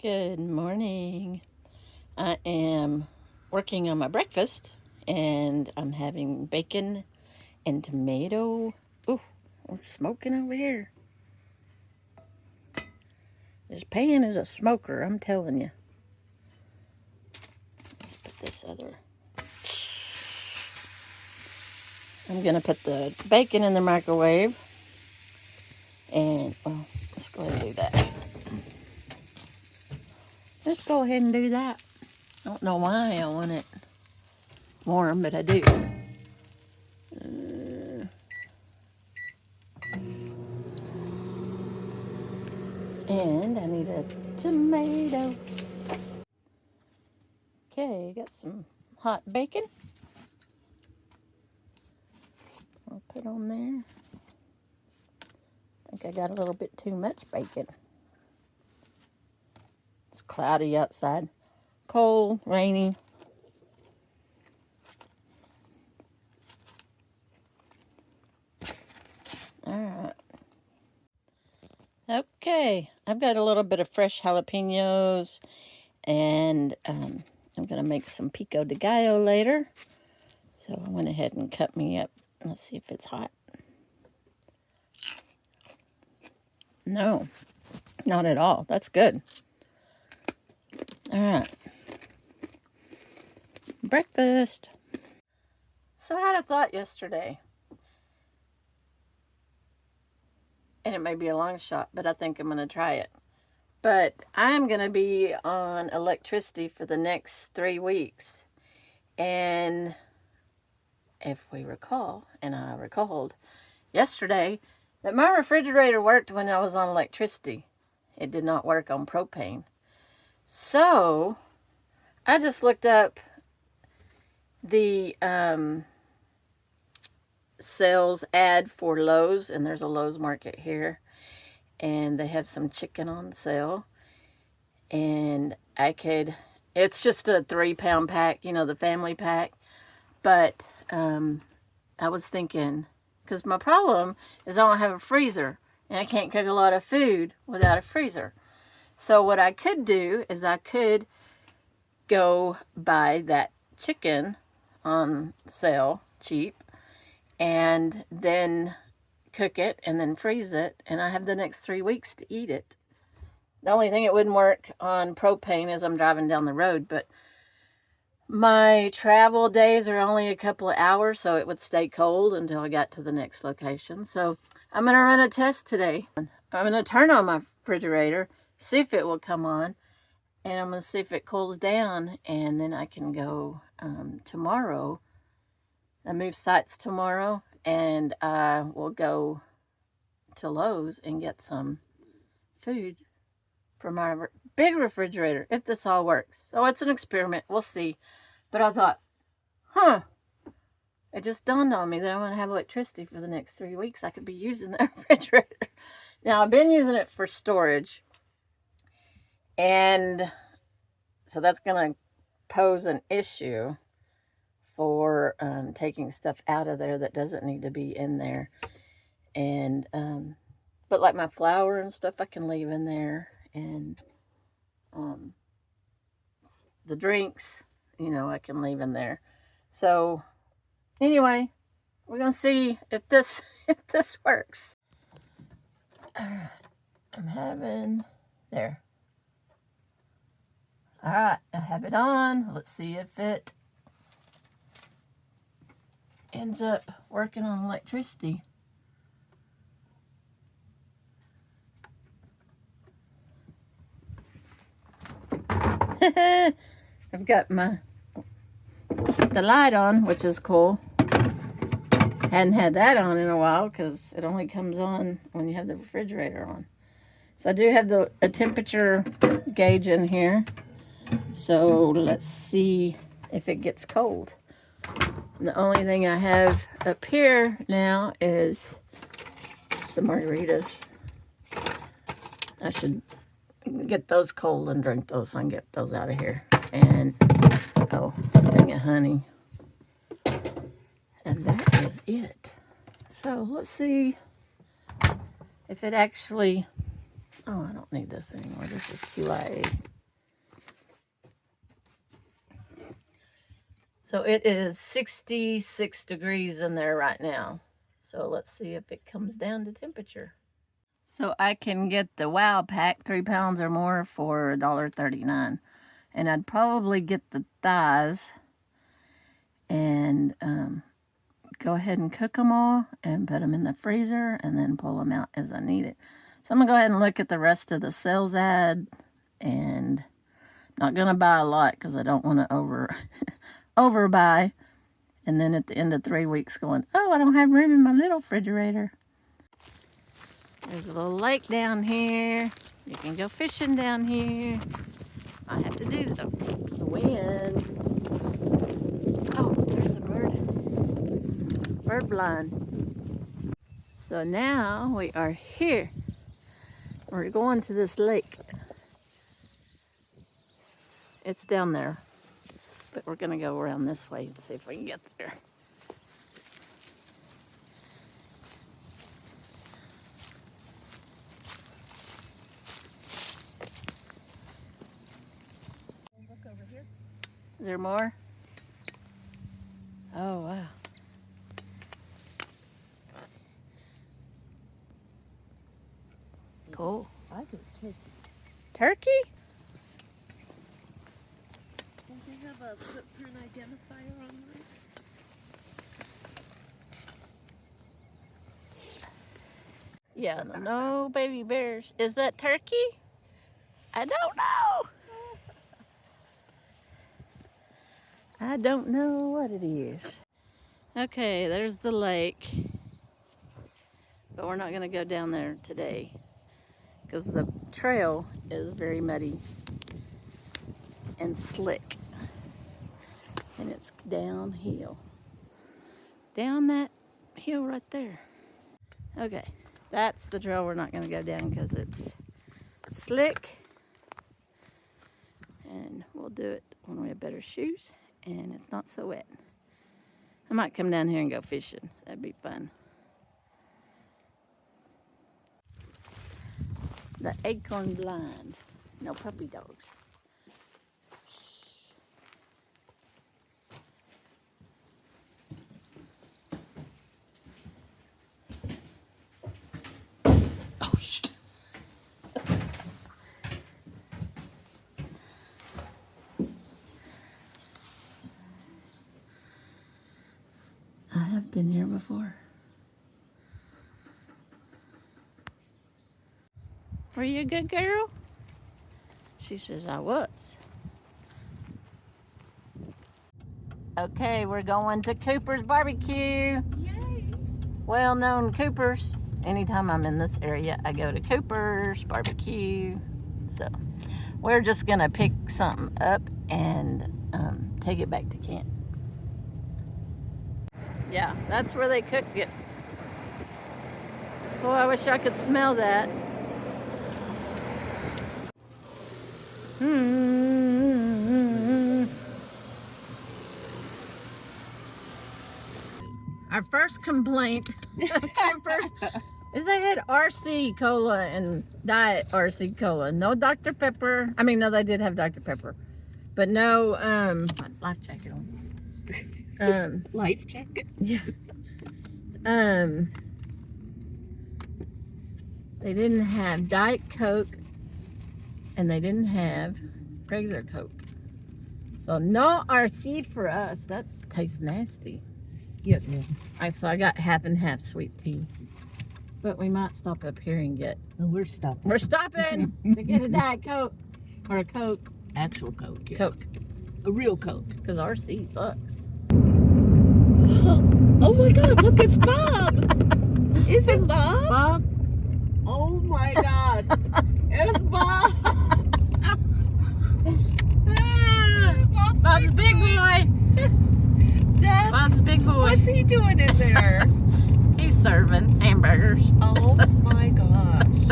Good morning. I am working on my breakfast and I'm having bacon and tomato. Ooh, we're smoking over here. This pan is a smoker, I'm telling you. Let's put this other. I'm going to put the bacon in the microwave. And, well, let's go ahead and do that. Let's go ahead and do that. I don't know why I want it warm, but I do. And I need a tomato. Okay, got some hot bacon. I'll put on there. I think I got a little bit too much bacon. It's cloudy outside. Cold, rainy. Alright. Okay, I've got a little bit of fresh jalapenos. And I'm going to make some pico de gallo later. So I went ahead and cut me up. Let's see if it's hot. No, not at all. That's good. All right. Breakfast. So I had a thought yesterday. And it may be a long shot, but I think I'm going to try it. But I'm going to be on electricity for the next 3 weeks. And if we recall, and I recalled yesterday, that my refrigerator worked when I was on electricity. It did not work on propane. So I just looked up the sales ad for Lowe's, and there's a Lowe's market here, and they have some chicken on sale. And it's just a 3-pound pack, you know, the family pack. But I was thinking, because my problem is I don't have a freezer, and I can't cook a lot of food without a freezer. So what I could do is I could go buy that chicken on sale, cheap, and then cook it and then freeze it, and I have the next 3 weeks to eat it. The only thing it wouldn't work on propane is I'm driving down the road, but my travel days are only a couple of hours, so it would stay cold until I got to the next location. So I'm going to run a test today. I'm going to turn on my refrigerator, see if it will come on, and I'm going to see if it cools down, and then I can go tomorrow. I move sites tomorrow, and I will go to Lowe's and get some food for my big refrigerator, if this all works. So it's an experiment. We'll see. But I thought, it just dawned on me that I'm going to have electricity for the next 3 weeks. I could be using that refrigerator. Now, I've been using it for storage. And so that's going to pose an issue for taking stuff out of there that doesn't need to be in there. And, but like my flour and stuff, I can leave in there. And the drinks, you know, I can leave in there. So anyway, we're gonna see if this works. Alright, I'm having there. Alright, I have it on. Let's see if it ends up working on electricity. I've got the light on, which is cool. Hadn't had that on in a while because it only comes on when you have the refrigerator on. So I do have a temperature gauge in here. So let's see if it gets cold. And the only thing I have up here now is some margaritas. I should get those cold and drink those so I can get those out of here. And, a thing of honey. And that is it. So let's see if it actually, I don't need this anymore. This is QIA. So it is 66 degrees in there right now. So let's see if it comes down to temperature. So I can get the Wow Pack, 3 pounds or more, for $1.39. And I'd probably get the thighs and go ahead and cook them all and put them in the freezer and then pull them out as I need it. So I'm going to go ahead and look at the rest of the sales ad, and not going to buy a lot because I don't want to overbuy. And then at the end of 3 weeks going, oh, I don't have room in my little refrigerator. There's a little lake down here. You can go fishing down here. I have to do the wind. Oh, there's a bird blind. So now we are here. We're going to this lake. It's down there, but we're gonna go around this way and see if we can get there. Look over here. Is there more? Oh, wow. Cool. I think turkey. Turkey? Don't they have a footprint identifier on mine? Yeah, no baby bears. Is that turkey? I don't know. I don't know what it is. Okay, there's the lake. But we're not going to go down there today because the trail is very muddy and slick. And it's downhill. Down that hill right there. Okay, that's the trail we're not going to go down because it's slick. And we'll do it when we have better shoes and it's not so wet. I might come down here and go fishing. That'd be fun. The acorn blind. No puppy dogs. Oh, shit. I have been here before. Were you a good girl? She says I was. Okay, we're going to Cooper's BBQ. Yay! Well-known Cooper's. Anytime I'm in this area, I go to Cooper's BBQ. So we're just gonna pick something up and take it back to camp. Yeah, that's where they cook it. Oh, I wish I could smell that. Our first complaint is they had RC Cola and Diet RC Cola. No Dr. Pepper. I mean, no, they did have Dr. Pepper. But no, life jacket on. Life jacket? Yeah. They didn't have Diet Coke and they didn't have regular Coke. So no RC for us. That tastes nasty. Yeah. So I got half and half sweet tea. But we might stop up here and get... Oh, we're stopping. We're stopping to get a Diet Coke. Or a Coke. Actual Coke. Yeah. Coke. A real Coke. Because RC sucks. Oh my God, look, it's Bob. Is it Bob? Bob? Oh my God. It's Bob. Bob's big boy. That's, Bob's big boy. What's he doing in there? He's serving hamburgers. Oh my gosh.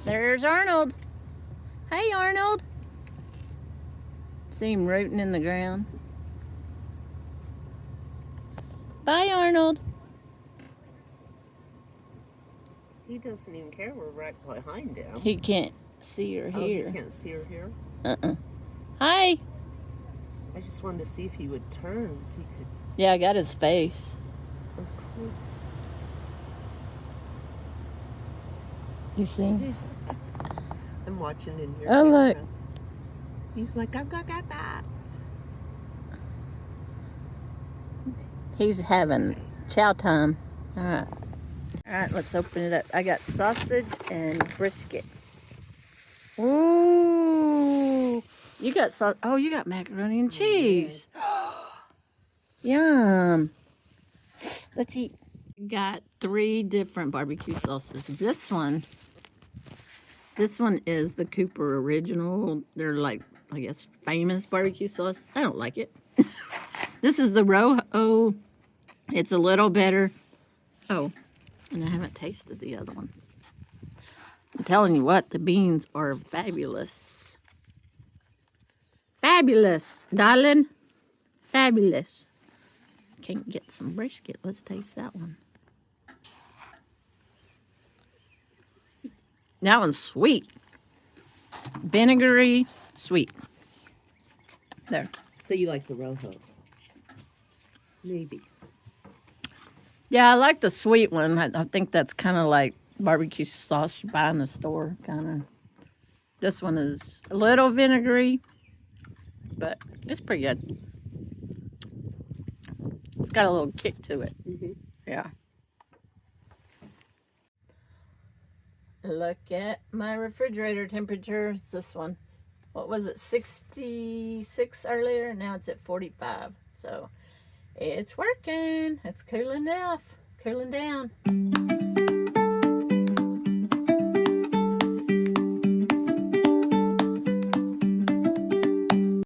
There's Arnold. Hey, Arnold. See him rooting in the ground. Bye, Arnold. He doesn't even care. We're right behind him. He can't see or hear. Oh, he can't see or hear? Hi. I just wanted to see if he would turn so you could. Yeah, I got his face. Oh, cool. You see? I'm watching in your Oh, camera. look. He's like, I've got that. He's having chow time. All right. All right, let's open it up. I got sausage and brisket. Ooh. You got Oh, you got macaroni and cheese. Yum. Let's eat. Got 3 different barbecue sauces. This one is the Cooper original. They're like, I guess, famous barbecue sauce. I don't like it. This is the Rojo. It's a little better. Oh, and I haven't tasted the other one. I'm telling you what, the beans are fabulous. Fabulous, darling. Fabulous. Can't get some brisket. Let's taste that one. That one's sweet. Vinegary, sweet. There. So you like the Rojo? Maybe. Yeah, I like the sweet one. I think that's kind of like barbecue sauce you buy in the store, kind of. This one is a little vinegary, but it's pretty good. It's got a little kick to it. Mm-hmm. Yeah. Look at my refrigerator temperature. It's this one. What was it, 66 earlier? Now it's at 45. So it's working. It's cooling off, cooling down.